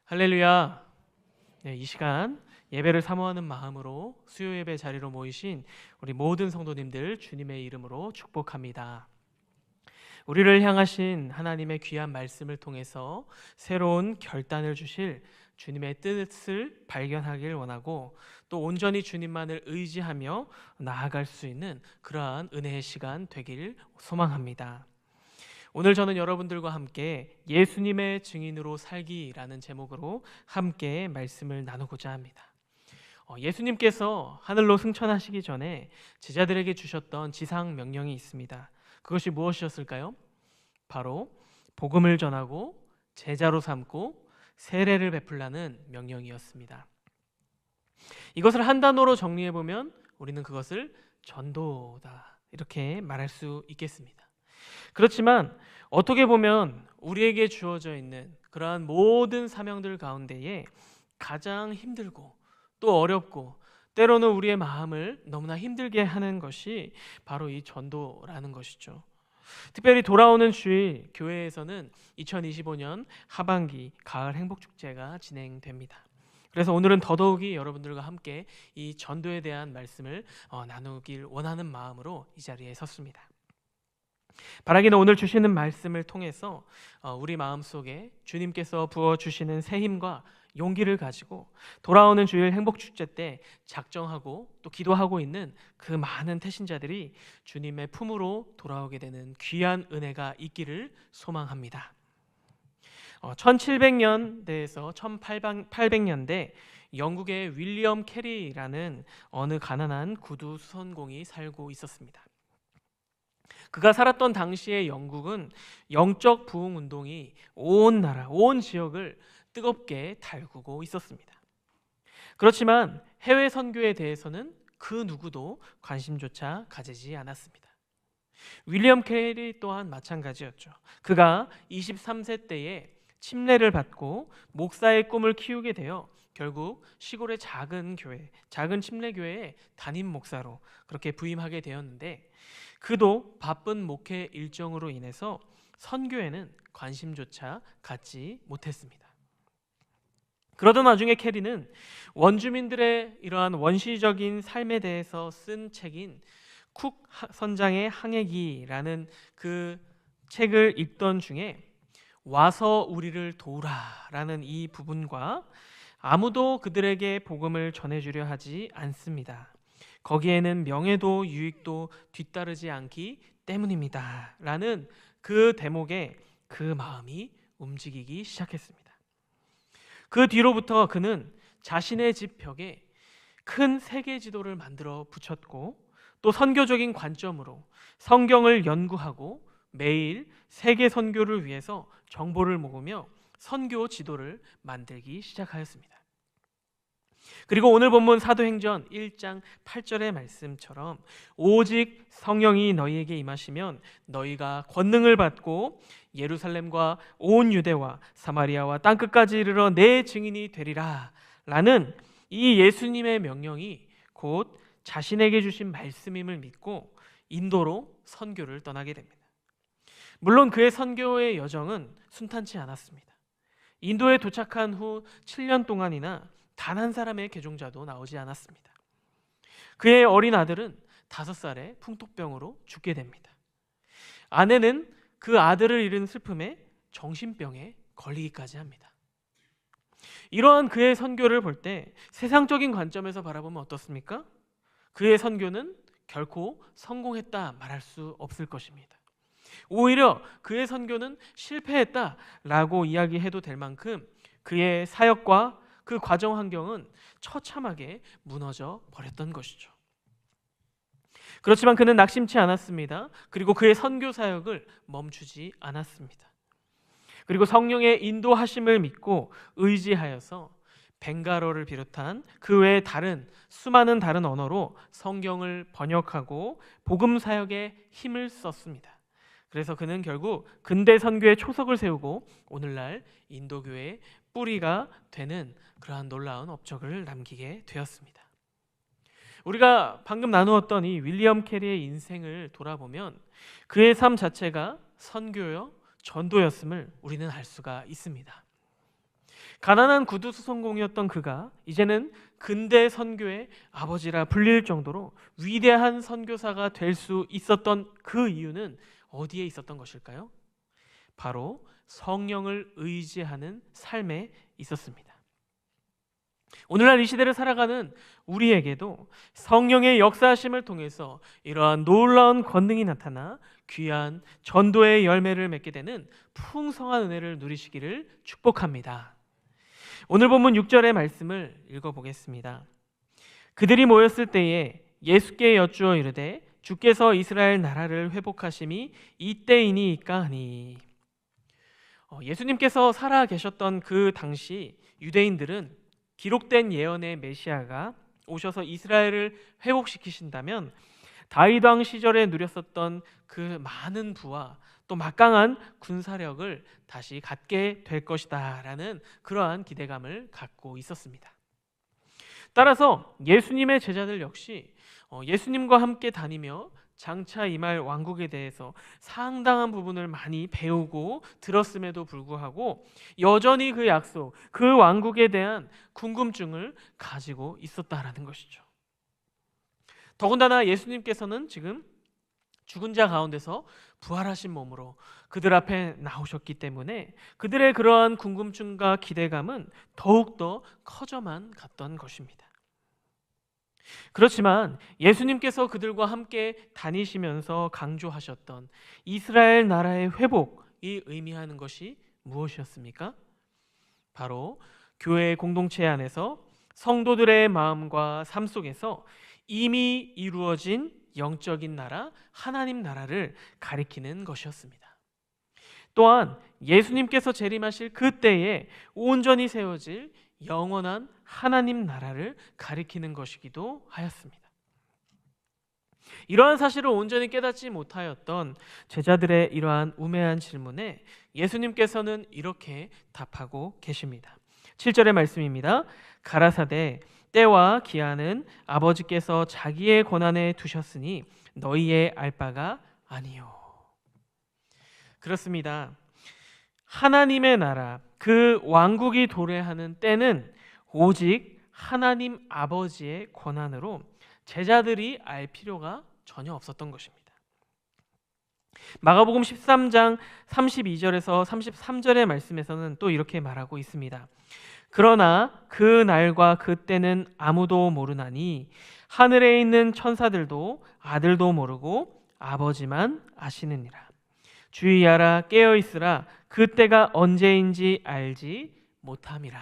할렐루야. 네, 이 시간 예배를 사모하는 마음으로 수요 예배 자리로 모이신 우리 모든 성도님들 주님의 이름으로 축복합니다. 우리를 향하신 하나님의 귀한 말씀을 통해서 새로운 결단을 주실 주님의 뜻을 발견하길 원하고 또 온전히 주님만을 의지하며 나아갈 수 있는 그러한 은혜의 시간 되길 소망합니다. 오늘 저는 여러분들과 함께 예수님의 증인으로 살기라는 제목으로 함께 말씀을 나누고자 합니다. 예수님께서 하늘로 승천하시기 전에 제자들에게 주셨던 지상 명령이 있습니다. 그것이 무엇이었을까요? 바로 복음을 전하고 제자로 삼고 세례를 베풀라는 명령이었습니다. 이것을 한 단어로 정리해 보면 우리는 그것을 전도다 이렇게 말할 수 있겠습니다. 그렇지만 어떻게 보면 우리에게 주어져 있는 그러한 모든 사명들 가운데에 가장 힘들고 또 어렵고 때로는 우리의 마음을 너무나 힘들게 하는 것이 바로 이 전도라는 것이죠. 특별히 돌아오는 주일 교회에서는 2025년 하반기 가을 행복축제가 진행됩니다. 그래서 오늘은 더더욱이 여러분들과 함께 이 전도에 대한 말씀을 나누길 원하는 마음으로 이 자리에 섰습니다. 바라기는 오늘 주시는 말씀을 통해서 우리 마음속에 주님께서 부어주시는 새 힘과 용기를 가지고 돌아오는 주일 행복축제 때 작정하고 또 기도하고 있는 그 많은 태신자들이 주님의 품으로 돌아오게 되는 귀한 은혜가 있기를 소망합니다. 1700년대에서 1800년대 영국의 윌리엄 캐리라는 어느 가난한 구두 수선공이 살고 있었습니다. 그가 살았던 당시의 영국은 영적 부흥 운동이 온 나라, 온 지역을 뜨겁게 달구고 있었습니다. 그렇지만 해외 선교에 대해서는 그 누구도 관심조차 가지지 않았습니다. 윌리엄 캐리 또한 마찬가지였죠. 그가 23세 때에 침례를 받고 목사의 꿈을 키우게 되어 결국 시골의 작은 교회, 작은 침례교회의 담임 목사로 그렇게 부임하게 되었는데 그도 바쁜 목회 일정으로 인해서 선교에는 관심조차 갖지 못했습니다. 그러던 와중에 캐리는 원주민들의 이러한 원시적인 삶에 대해서 쓴 책인 쿡 선장의 항해기라는 그 책을 읽던 중에 와서 우리를 도우라라는 이 부분과 아무도 그들에게 복음을 전해주려 하지 않습니다. 거기에는 명예도 유익도 뒤따르지 않기 때문입니다. 라는 그 대목에 그 마음이 움직이기 시작했습니다. 그 뒤로부터 그는 자신의 집 벽에 큰 세계 지도를 만들어 붙였고 또 선교적인 관점으로 성경을 연구하고 매일 세계 선교를 위해서 정보를 모으며 선교 지도를 만들기 시작하였습니다. 그리고 오늘 본문 사도행전 1장 8절의 말씀처럼 오직 성령이 너희에게 임하시면 너희가 권능을 받고 예루살렘과 온 유대와 사마리아와 땅끝까지 이르러 내 증인이 되리라 라는 이 예수님의 명령이 곧 자신에게 주신 말씀임을 믿고 인도로 선교를 떠나게 됩니다. 물론 그의 선교의 여정은 순탄치 않았습니다. 인도에 도착한 후 7년 동안이나 단 한 사람의 개종자도 나오지 않았습니다. 그의 어린 아들은 5살에 풍토병으로 죽게 됩니다. 아내는 그 아들을 잃은 슬픔에 정신병에 걸리기까지 합니다. 이러한 그의 선교를 볼 때 세상적인 관점에서 바라보면 어떻습니까? 그의 선교는 결코 성공했다 말할 수 없을 것입니다. 오히려 그의 선교는 실패했다라고 이야기해도 될 만큼 그의 사역과 그 과정 환경은 처참하게 무너져 버렸던 것이죠. 그렇지만 그는 낙심치 않았습니다. 그리고 그의 선교 사역을 멈추지 않았습니다. 그리고 성령의 인도하심을 믿고 의지하여서 벵갈어를 비롯한 그 외의 수많은 다른 언어로 성경을 번역하고 복음 사역에 힘을 썼습니다. 그래서 그는 결국 근대 선교의 초석을 세우고 오늘날 인도교회의 뿌리가 되는 그러한 놀라운 업적을 남기게 되었습니다. 우리가 방금 나누었던 이 윌리엄 캐리의 인생을 돌아보면 그의 삶 자체가 선교요 전도였음을 우리는 알 수가 있습니다. 가난한 구두수선공이었던 그가 이제는 근대 선교의 아버지라 불릴 정도로 위대한 선교사가 될 수 있었던 그 이유는 어디에 있었던 것일까요? 바로 성령을 의지하는 삶에 있었습니다. 오늘날 이 시대를 살아가는 우리에게도 성령의 역사하심을 통해서 이러한 놀라운 권능이 나타나 귀한 전도의 열매를 맺게 되는 풍성한 은혜를 누리시기를 축복합니다. 오늘 본문 6절의 말씀을 읽어보겠습니다. 그들이 모였을 때에 예수께 여쭈어 이르되 주께서 이스라엘 나라를 회복하심이 이때이니이까 하니. 예수님께서 살아 계셨던 그 당시 유대인들은 기록된 예언의 메시아가 오셔서 이스라엘을 회복시키신다면 다윗 왕 시절에 누렸었던 그 많은 부와 또 막강한 군사력을 다시 갖게 될 것이다 라는 그러한 기대감을 갖고 있었습니다. 따라서 예수님의 제자들 역시 예수님과 함께 다니며 장차 임할 왕국에 대해서 상당한 부분을 많이 배우고 들었음에도 불구하고 여전히 그 약속, 그 왕국에 대한 궁금증을 가지고 있었다라는 것이죠. 더군다나 예수님께서는 지금 죽은 자 가운데서 부활하신 몸으로 그들 앞에 나오셨기 때문에 그들의 그러한 궁금증과 기대감은 더욱더 커져만 갔던 것입니다. 그렇지만 예수님께서 그들과 함께 다니시면서 강조하셨던 이스라엘 나라의 회복이 의미하는 것이 무엇이었습니까? 바로 교회 공동체 안에서 성도들의 마음과 삶 속에서 이미 이루어진 영적인 나라, 하나님 나라를 가리키는 것이었습니다. 또한 예수님께서 재림하실 그때에 온전히 세워질 영원한 하나님 나라를 가리키는 것이기도 하였습니다. 이러한 사실을 온전히 깨닫지 못하였던 제자들의 이러한 우매한 질문에 예수님께서는 이렇게 답하고 계십니다. 7절의 말씀입니다. 가라사대 때와 기한은 아버지께서 자기의 권한에 두셨으니 너희의 알 바가 아니요. 그렇습니다. 하나님의 나라, 그 왕국이 도래하는 때는 오직 하나님 아버지의 권한으로 제자들이 알 필요가 전혀 없었던 것입니다. 마가복음 13장 32절에서 33절의 말씀에서는 또 이렇게 말하고 있습니다. 그러나 그 날과 그 때는 아무도 모르나니 하늘에 있는 천사들도 아들도 모르고 아버지만 아시느니라. 주의하라, 깨어 있으라. 그 때가 언제인지 알지 못함이라.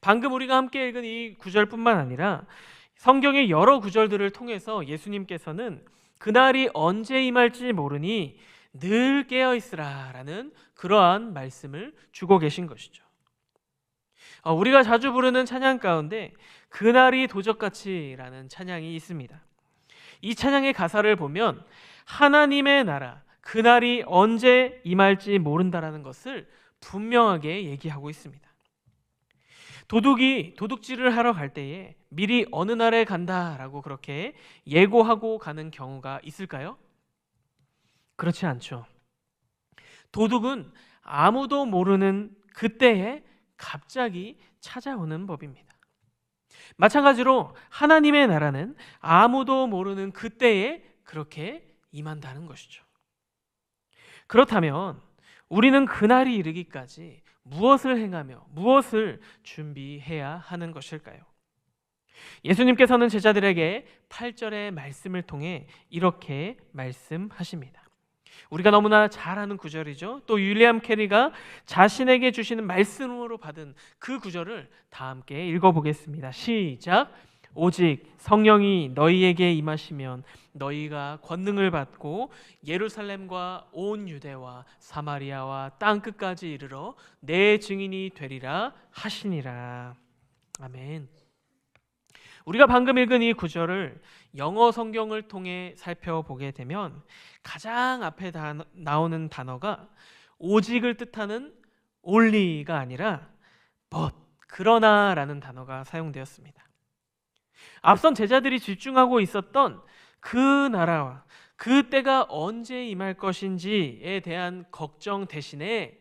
방금 우리가 함께 읽은 이 구절뿐만 아니라 성경의 여러 구절들을 통해서 예수님께서는 그날이 언제 임할지 모르니 늘 깨어 있으라 라는 그러한 말씀을 주고 계신 것이죠. 우리가 자주 부르는 찬양 가운데 그날이 도적같이 라는 찬양이 있습니다. 이 찬양의 가사를 보면 하나님의 나라, 그날이 언제 임할지 모른다라는 것을 분명하게 얘기하고 있습니다. 도둑이 도둑질을 하러 갈 때에 미리 어느 날에 간다라고 그렇게 예고하고 가는 경우가 있을까요? 그렇지 않죠. 도둑은 아무도 모르는 그때에 갑자기 찾아오는 법입니다. 마찬가지로 하나님의 나라는 아무도 모르는 그때에 그렇게 임한다는 것이죠. 그렇다면 우리는 그날이 이르기까지 무엇을 행하며 무엇을 준비해야 하는 것일까요? 예수님께서는 제자들에게 8절의 말씀을 통해 이렇게 말씀하십니다. 우리가 너무나 잘 아는 구절이죠. 또 윌리엄 캐리가 자신에게 주시는 말씀으로 받은 그 구절을 다 함께 읽어보겠습니다. 시작. 오직 성령이 너희에게 임하시면 너희가 권능을 받고 예루살렘과 온 유대와 사마리아와 땅 끝까지 이르러 내 증인이 되리라 하시니라. 아멘. 우리가 방금 읽은 이 구절을 영어 성경을 통해 살펴보게 되면 가장 앞에 나오는 단어가 오직을 뜻하는 only가 아니라 but, 그러나라는 단어가 사용되었습니다. 앞선 제자들이 집중하고 있었던 그 나라와 그 때가 언제 임할 것인지에 대한 걱정 대신에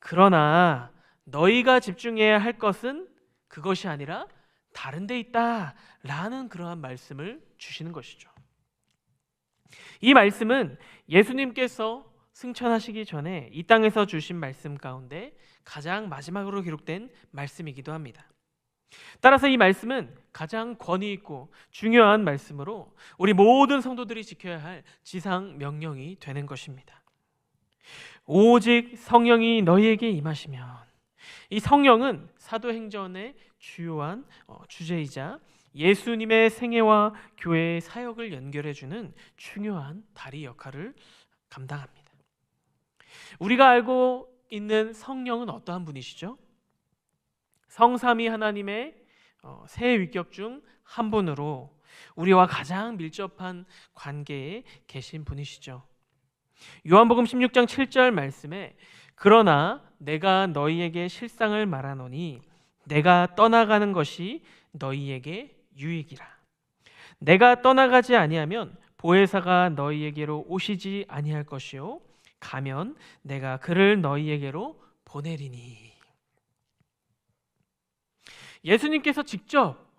그러나 너희가 집중해야 할 것은 그것이 아니라 다른 데 있다 라는 그러한 말씀을 주시는 것이죠. 이 말씀은 예수님께서 승천하시기 전에 이 땅에서 주신 말씀 가운데 가장 마지막으로 기록된 말씀이기도 합니다. 따라서 이 말씀은 가장 권위 있고 중요한 말씀으로 우리 모든 성도들이 지켜야 할 지상 명령이 되는 것입니다. 오직 성령이 너희에게 임하시면, 이 성령은 사도행전의 주요한 주제이자 예수님의 생애와 교회의 사역을 연결해주는 중요한 다리 역할을 감당합니다. 우리가 알고 있는 성령은 어떠한 분이시죠? 성삼위 하나님의 세 위격 중 한 분으로 우리와 가장 밀접한 관계에 계신 분이시죠. 요한복음 16장 7절 말씀에 그러나 내가 너희에게 실상을 말하노니 내가 떠나가는 것이 너희에게 유익이라. 내가 떠나가지 아니하면 보혜사가 너희에게로 오시지 아니할 것이요 가면 내가 그를 너희에게로 보내리니. 예수님께서 직접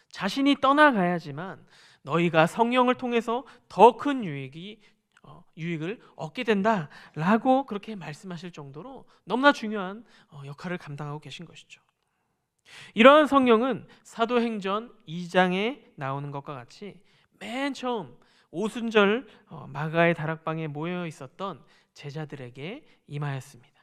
자신이 떠나가야지만 너희가 성령을 통해서 더 큰 유익을 얻게 된다라고 그렇게 말씀하실 정도로 너무나 중요한 역할을 감당하고 계신 것이죠. 이러한 성령은 사도행전 2장에 나오는 것과 같이 맨 처음 오순절 마가의 다락방에 모여 있었던 제자들에게 임하였습니다.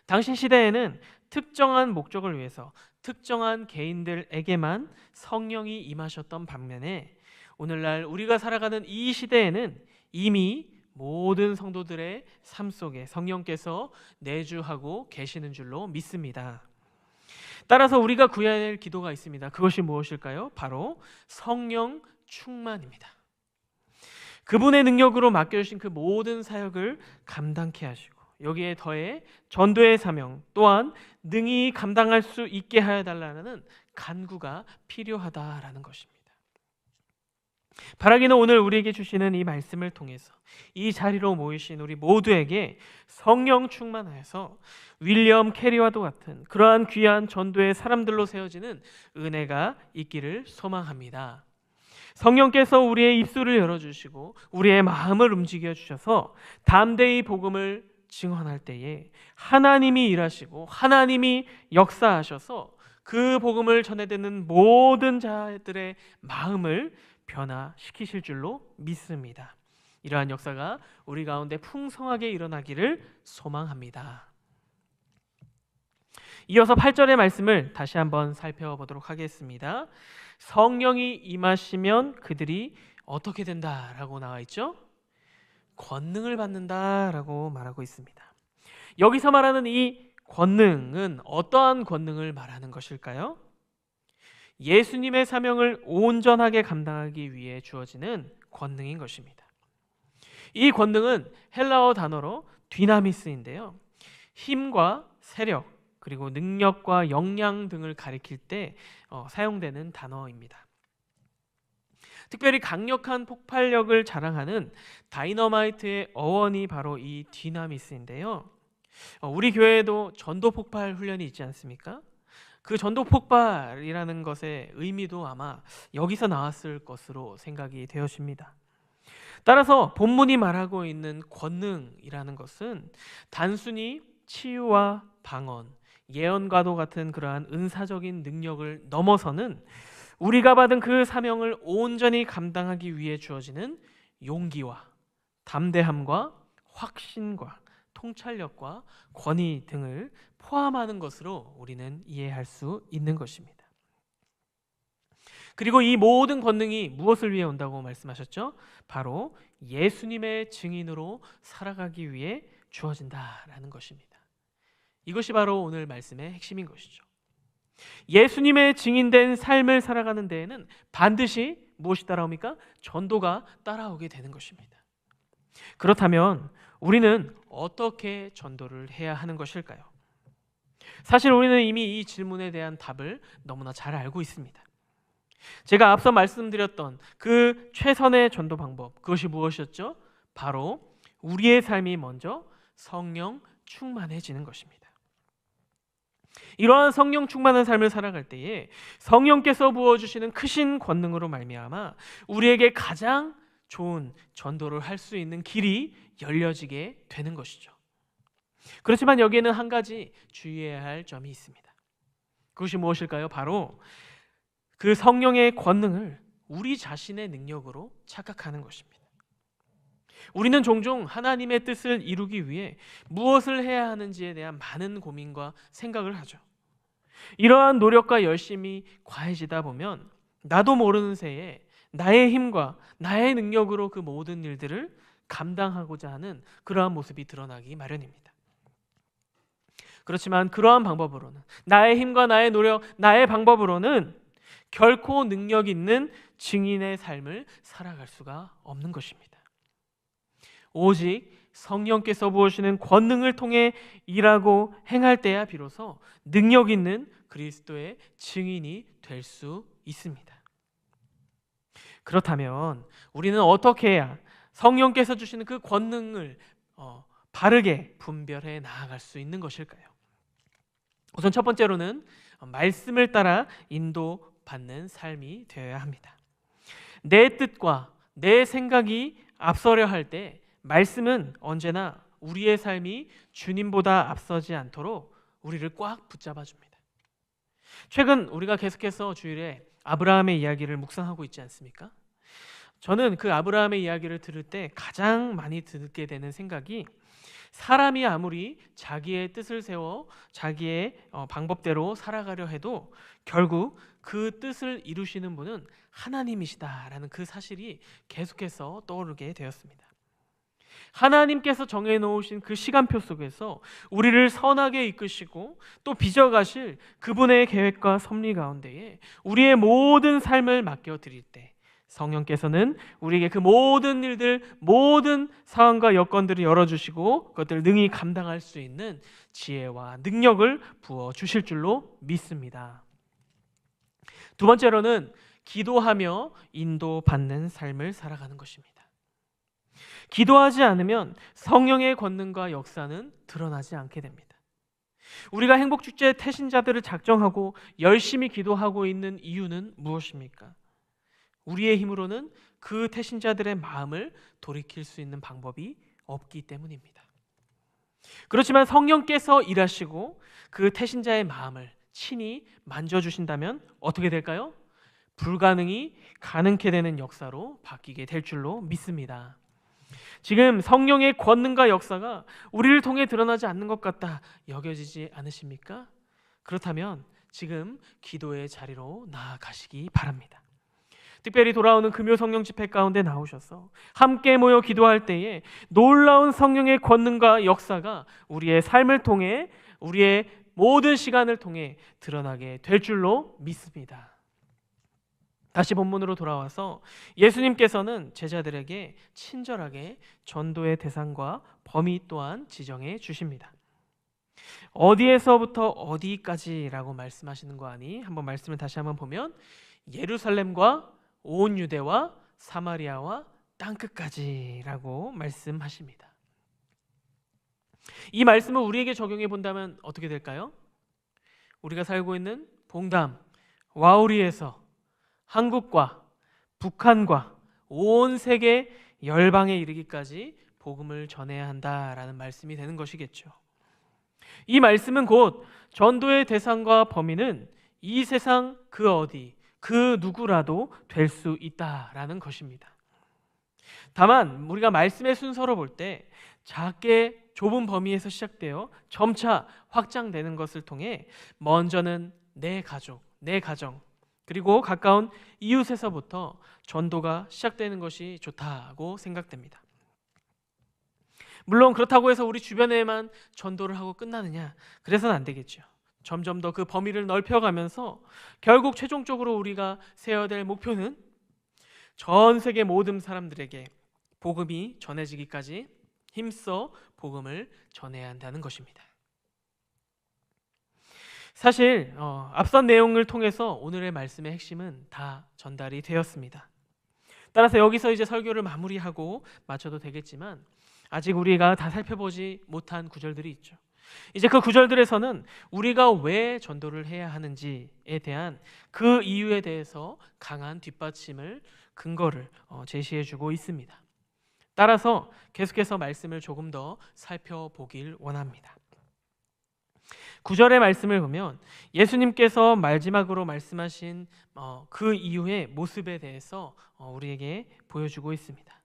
당시 시대에는 특정한 목적을 위해서 특정한 개인들에게만 성령이 임하셨던 반면에 오늘날 우리가 살아가는 이 시대에는 이미 모든 성도들의 삶 속에 성령께서 내주하고 계시는 줄로 믿습니다. 따라서 우리가 구해야 할 기도가 있습니다. 그것이 무엇일까요? 바로 성령 충만입니다. 그분의 능력으로 맡겨주신 그 모든 사역을 감당케 하시고 여기에 더해 전도의 사명 또한 능히 감당할 수 있게 하여 달라는 간구가 필요하다라는 것입니다. 바라기는 오늘 우리에게 주시는 이 말씀을 통해서 이 자리로 모이신 우리 모두에게 성령 충만하여서 윌리엄 캐리와도 같은 그러한 귀한 전도의 사람들로 세워지는 은혜가 있기를 소망합니다. 성령께서 우리의 입술을 열어주시고 우리의 마음을 움직여 주셔서 담대히 복음을 증언할 때에 하나님이 일하시고 하나님이 역사하셔서 그 복음을 전해듣는 모든 자들의 마음을 변화시키실 줄로 믿습니다. 이러한 역사가 우리 가운데 풍성하게 일어나기를 소망합니다. 이어서 8절의 말씀을 다시 한번 살펴보도록 하겠습니다. 성령이 임하시면 그들이 어떻게 된다라고 나와 있죠? 권능을 받는다라고 말하고 있습니다. 여기서 말하는 이 권능은 어떠한 권능을 말하는 것일까요? 예수님의 사명을 온전하게 감당하기 위해 주어지는 권능인 것입니다. 이 권능은 헬라어 단어로 디나미스인데요. 힘과 세력 그리고 능력과 역량 등을 가리킬 때 사용되는 단어입니다. 특별히 강력한 폭발력을 자랑하는 다이너마이트의 어원이 바로 이 디나미스인데요. 우리 교회에도 전도 폭발 훈련이 있지 않습니까? 그 전도 폭발이라는 것의 의미도 아마 여기서 나왔을 것으로 생각이 되어집니다. 따라서 본문이 말하고 있는 권능이라는 것은 단순히 치유와 방언, 예언과도 같은 그러한 은사적인 능력을 넘어서는 우리가 받은 그 사명을 온전히 감당하기 위해 주어지는 용기와 담대함과 확신과 통찰력과 권위 등을 포함하는 것으로 우리는 이해할 수 있는 것입니다. 그리고 이 모든 권능이 무엇을 위해 온다고 말씀하셨죠? 바로 예수님의 증인으로 살아가기 위해 주어진다라는 것입니다. 이것이 바로 오늘 말씀의 핵심인 것이죠. 예수님의 증인된 삶을 살아가는 데에는 반드시 무엇이 따라옵니까? 전도가 따라오게 되는 것입니다. 그렇다면 우리는 어떻게 전도를 해야 하는 것일까요? 사실 우리는 이미 이 질문에 대한 답을 너무나 잘 알고 있습니다. 제가 앞서 말씀드렸던 그 최선의 전도 방법, 그것이 무엇이었죠? 바로 우리의 삶이 먼저 성령 충만해지는 것입니다. 이러한 성령 충만한 삶을 살아갈 때에 성령께서 부어주시는 크신 권능으로 말미암아 우리에게 가장 좋은 전도를 할 수 있는 길이 열려지게 되는 것이죠. 그렇지만 여기에는 한 가지 주의해야 할 점이 있습니다. 그것이 무엇일까요? 바로 그 성령의 권능을 우리 자신의 능력으로 착각하는 것입니다. 우리는 종종 하나님의 뜻을 이루기 위해 무엇을 해야 하는지에 대한 많은 고민과 생각을 하죠. 이러한 노력과 열심이 과해지다 보면 나도 모르는 새에 나의 힘과 나의 능력으로 그 모든 일들을 감당하고자 하는 그러한 모습이 드러나기 마련입니다. 그렇지만 그러한 방법으로는, 나의 힘과 나의 노력, 나의 방법으로는 결코 능력 있는 증인의 삶을 살아갈 수가 없는 것입니다. 오직 성령께서 부으시는 권능을 통해 일하고 행할 때야 비로소 능력 있는 그리스도의 증인이 될 수 있습니다. 그렇다면 우리는 어떻게 해야 성령께서 주시는 그 권능을 바르게 분별해 나아갈 수 있는 것일까요? 우선 첫 번째로는 말씀을 따라 인도받는 삶이 되어야 합니다. 내 뜻과 내 생각이 앞서려 할 때 말씀은 언제나 우리의 삶이 주님보다 앞서지 않도록 우리를 꽉 붙잡아 줍니다. 최근 우리가 계속해서 주일에 아브라함의 이야기를 묵상하고 있지 않습니까? 저는 그 아브라함의 이야기를 들을 때 가장 많이 듣게 되는 생각이, 사람이 아무리 자기의 뜻을 세워 자기의 방법대로 살아가려 해도 결국 그 뜻을 이루시는 분은 하나님이시다라는 그 사실이 계속해서 떠오르게 되었습니다. 하나님께서 정해놓으신 그 시간표 속에서 우리를 선하게 이끄시고 또 빚어가실 그분의 계획과 섭리 가운데에 우리의 모든 삶을 맡겨드릴 때 성령께서는 우리에게 그 모든 일들, 모든 상황과 여건들을 열어주시고 그것들을 능히 감당할 수 있는 지혜와 능력을 부어주실 줄로 믿습니다. 두 번째로는 기도하며 인도받는 삶을 살아가는 것입니다. 기도하지 않으면 성령의 권능과 역사는 드러나지 않게 됩니다. 우리가 행복축제 태신자들을 작정하고 열심히 기도하고 있는 이유는 무엇입니까? 우리의 힘으로는 그 태신자들의 마음을 돌이킬 수 있는 방법이 없기 때문입니다. 그렇지만 성령께서 일하시고 그 태신자의 마음을 친히 만져주신다면 어떻게 될까요? 불가능이 가능케 되는 역사로 바뀌게 될 줄로 믿습니다. 지금 성령의 권능과 역사가 우리를 통해 드러나지 않는 것 같다 여겨지지 않으십니까? 그렇다면 지금 기도의 자리로 나아가시기 바랍니다. 특별히 돌아오는 금요 성령 집회 가운데 나오셔서 함께 모여 기도할 때에 놀라운 성령의 권능과 역사가 우리의 삶을 통해, 우리의 모든 시간을 통해 드러나게 될 줄로 믿습니다. 다시 본문으로 돌아와서 예수님께서는 제자들에게 친절하게 전도의 대상과 범위 또한 지정해 주십니다. 어디에서부터 어디까지라고 말씀하시는 거 아니? 한번 말씀을 다시 한번 보면 예루살렘과 온 유대와 사마리아와 땅끝까지라고 말씀하십니다. 이 말씀을 우리에게 적용해 본다면 어떻게 될까요? 우리가 살고 있는 봉담, 와우리에서 한국과 북한과 온 세계 열방에 이르기까지 복음을 전해야 한다라는 말씀이 되는 것이겠죠. 이 말씀은 곧 전도의 대상과 범위는 이 세상 그 어디, 그 누구라도 될 수 있다라는 것입니다. 다만 우리가 말씀의 순서로 볼 때 작게 좁은 범위에서 시작되어 점차 확장되는 것을 통해 먼저는 내 가족, 내 가정, 그리고 가까운 이웃에서부터 전도가 시작되는 것이 좋다고 생각됩니다. 물론 그렇다고 해서 우리 주변에만 전도를 하고 끝나느냐? 그래서는 안 되겠죠. 점점 더 그 범위를 넓혀가면서 결국 최종적으로 우리가 세워야 될 목표는 전 세계 모든 사람들에게 복음이 전해지기까지 힘써 복음을 전해야 한다는 것입니다. 사실 앞선 내용을 통해서 오늘의 말씀의 핵심은 다 전달이 되었습니다. 따라서 여기서 이제 설교를 마무리하고 마쳐도 되겠지만 아직 우리가 다 살펴보지 못한 구절들이 있죠. 이제 그 구절들에서는 우리가 왜 전도를 해야 하는지에 대한 그 이유에 대해서 강한 뒷받침을 근거를 제시해 주고 있습니다. 따라서 계속해서 말씀을 조금 더 살펴보길 원합니다. 9절의 말씀을 보면 예수님께서 마지막으로 말씀하신 그 이후의 모습에 대해서 우리에게 보여주고 있습니다.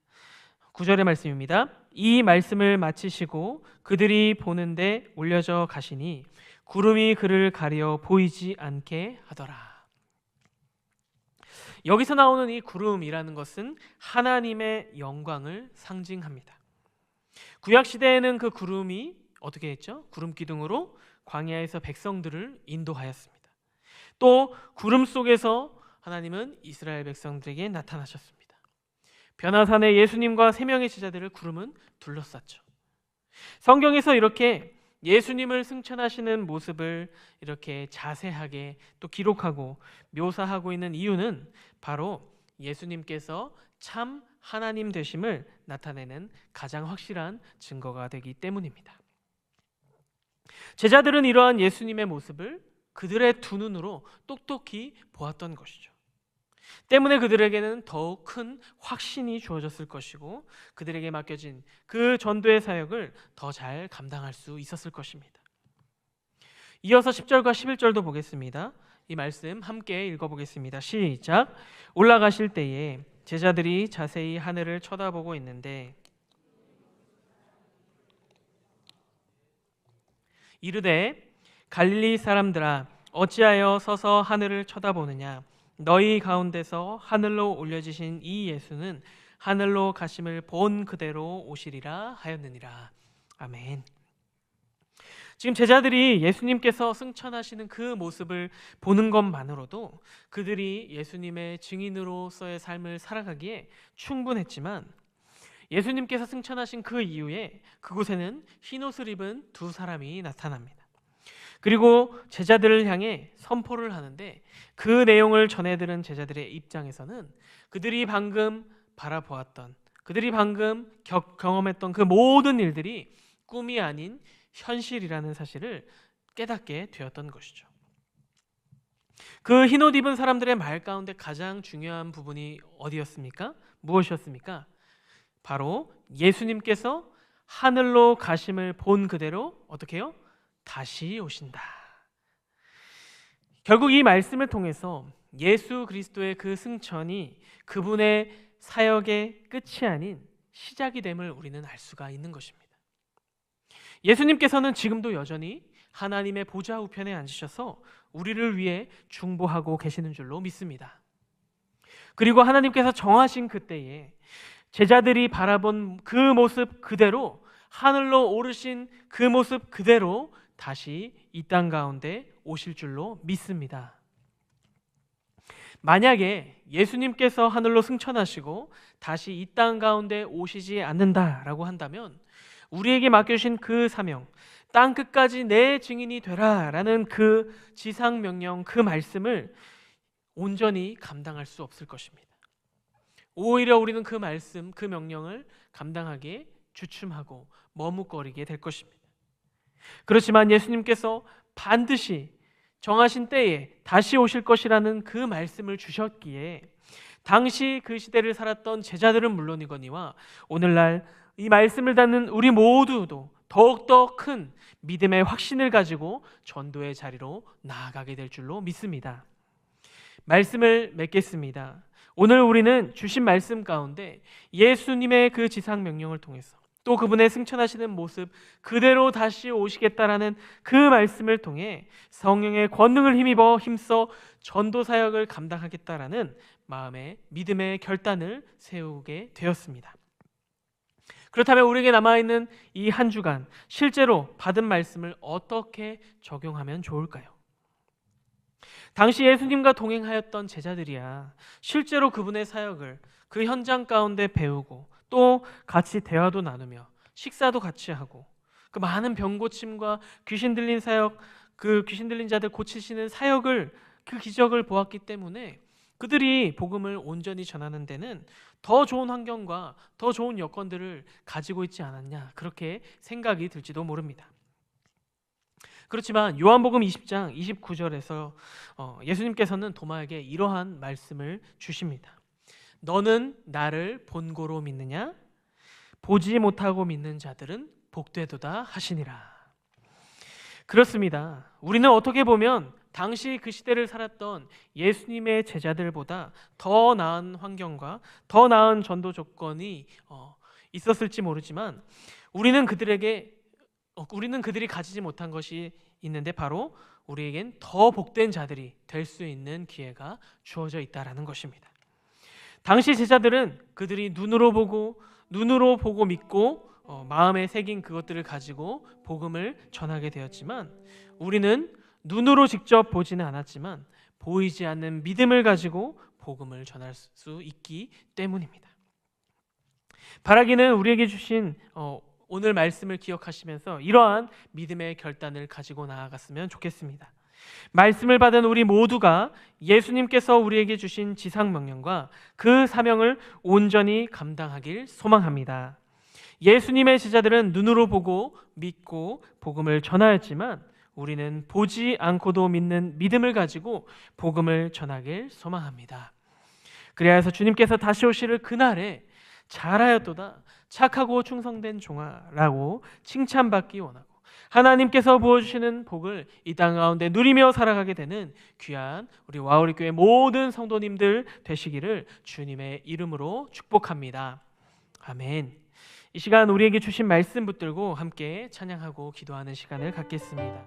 9절의 말씀입니다. 이 말씀을 마치시고 그들이 보는데 올려져 가시니 구름이 그를 가려 보이지 않게 하더라. 여기서 나오는 이 구름이라는 것은 하나님의 영광을 상징합니다. 구약 시대에는 그 구름이 어떻게 했죠? 구름 기둥으로 광야에서 백성들을 인도하였습니다. 또 구름 속에서 하나님은 이스라엘 백성들에게 나타나셨습니다. 변화산에 예수님과 세 명의 제자들을 구름은 둘러쌌죠. 성경에서 이렇게 예수님을 승천하시는 모습을 이렇게 자세하게 또 기록하고 묘사하고 있는 이유는 바로 예수님께서 참 하나님 되심을 나타내는 가장 확실한 증거가 되기 때문입니다. 제자들은 이러한 예수님의 모습을 그들의 두 눈으로 똑똑히 보았던 것이죠. 때문에 그들에게는 더욱 큰 확신이 주어졌을 것이고 그들에게 맡겨진 그 전도의 사역을 더 잘 감당할 수 있었을 것입니다. 이어서 10절과 11절도 보겠습니다. 이 말씀 함께 읽어보겠습니다. 시작. 올라가실 때에 제자들이 자세히 하늘을 쳐다보고 있는데 이르되 갈릴리 사람들아 어찌하여 서서 하늘을 쳐다보느냐 너희 가운데서 하늘로 올려지신 이 예수는 하늘로 가심을 본 그대로 오시리라 하였느니라. 아멘. 지금 제자들이 예수님께서 승천하시는 그 모습을 보는 것만으로도 그들이 예수님의 증인으로서의 삶을 살아가기에 충분했지만 예수님께서 승천하신 그 이후에 그곳에는 흰옷을 입은 두 사람이 나타납니다. 그리고 제자들을 향해 선포를 하는데 그 내용을 전해들은 제자들의 입장에서는 그들이 방금 바라보았던 그들이 방금 경험했던 그 모든 일들이 꿈이 아닌 현실이라는 사실을 깨닫게 되었던 것이죠. 그 흰옷 입은 사람들의 말 가운데 가장 중요한 부분이 어디였습니까? 무엇이었습니까? 바로 예수님께서 하늘로 가심을 본 그대로 어떻게 해요? 다시 오신다. 결국 이 말씀을 통해서 예수 그리스도의 그 승천이 그분의 사역의 끝이 아닌 시작이 됨을 우리는 알 수가 있는 것입니다. 예수님께서는 지금도 여전히 하나님의 보좌 우편에 앉으셔서 우리를 위해 중보하고 계시는 줄로 믿습니다. 그리고 하나님께서 정하신 그때에 제자들이 바라본 그 모습 그대로 하늘로 오르신 그 모습 그대로 다시 이 땅 가운데 오실 줄로 믿습니다. 만약에 예수님께서 하늘로 승천하시고 다시 이 땅 가운데 오시지 않는다라고 한다면 우리에게 맡겨주신 그 사명, 땅 끝까지 내 증인이 되라라는 그 지상 명령, 그 말씀을 온전히 감당할 수 없을 것입니다. 오히려 우리는 그 말씀, 그 명령을 감당하기에 주춤하고 머뭇거리게 될 것입니다. 그렇지만 예수님께서 반드시 정하신 때에 다시 오실 것이라는 그 말씀을 주셨기에 당시 그 시대를 살았던 제자들은 물론이거니와 오늘날 이 말씀을 듣는 우리 모두도 더욱더 큰 믿음의 확신을 가지고 전도의 자리로 나아가게 될 줄로 믿습니다. 말씀을 맺겠습니다. 오늘 우리는 주신 말씀 가운데 예수님의 그 지상 명령을 통해서 또 그분의 승천하시는 모습 그대로 다시 오시겠다라는 그 말씀을 통해 성령의 권능을 힘써 전도 사역을 감당하겠다라는 마음의 믿음의 결단을 세우게 되었습니다. 그렇다면 우리에게 남아있는 이 한 주간 실제로 받은 말씀을 어떻게 적용하면 좋을까요? 당시 예수님과 동행하였던 제자들이야 실제로 그분의 사역을 그 현장 가운데 배우고 또 같이 대화도 나누며 식사도 같이 하고 그 많은 병 고침과 귀신 들린 사역, 그 귀신 들린 자들 고치시는 사역을 그 기적을 보았기 때문에 그들이 복음을 온전히 전하는 데는 더 좋은 환경과 더 좋은 여건들을 가지고 있지 않았냐 그렇게 생각이 들지도 모릅니다. 그렇지만 요한복음 20장 29절에서 예수님께서는 도마에게 이러한 말씀을 주십니다. 너는 나를 본고로 믿느냐? 보지 못하고 믿는 자들은 복되도다 하시니라. 그렇습니다. 우리는 어떻게 보면 당시 그 시대를 살았던 예수님의 제자들보다 더 나은 환경과 더 나은 전도 조건이 있었을지 모르지만 우리는 그들이 가지지 못한 것이 있는데 바로 우리에겐 더 복된 자들이 될 수 있는 기회가 주어져 있다라는 것입니다. 당시 제자들은 그들이 눈으로 보고 믿고 마음에 새긴 그것들을 가지고 복음을 전하게 되었지만 우리는 눈으로 직접 보지는 않았지만 보이지 않는 믿음을 가지고 복음을 전할 수 있기 때문입니다. 바라기는 우리에게 주신 오늘 말씀을 기억하시면서 이러한 믿음의 결단을 가지고 나아갔으면 좋겠습니다. 말씀을 받은 우리 모두가 예수님께서 우리에게 주신 지상명령과 그 사명을 온전히 감당하길 소망합니다. 예수님의 제자들은 눈으로 보고 믿고 복음을 전하였지만 우리는 보지 않고도 믿는 믿음을 가지고 복음을 전하길 소망합니다. 그리하여서 주님께서 다시 오실 그날에 잘하였도다 착하고 충성된 종아라고 칭찬받기 원하고 하나님께서 부어주시는 복을 이 땅 가운데 누리며 살아가게 되는 귀한 우리 와우리교회 모든 성도님들 되시기를 주님의 이름으로 축복합니다. 아멘. 이 시간 우리에게 주신 말씀 붙들고 함께 찬양하고 기도하는 시간을 갖겠습니다.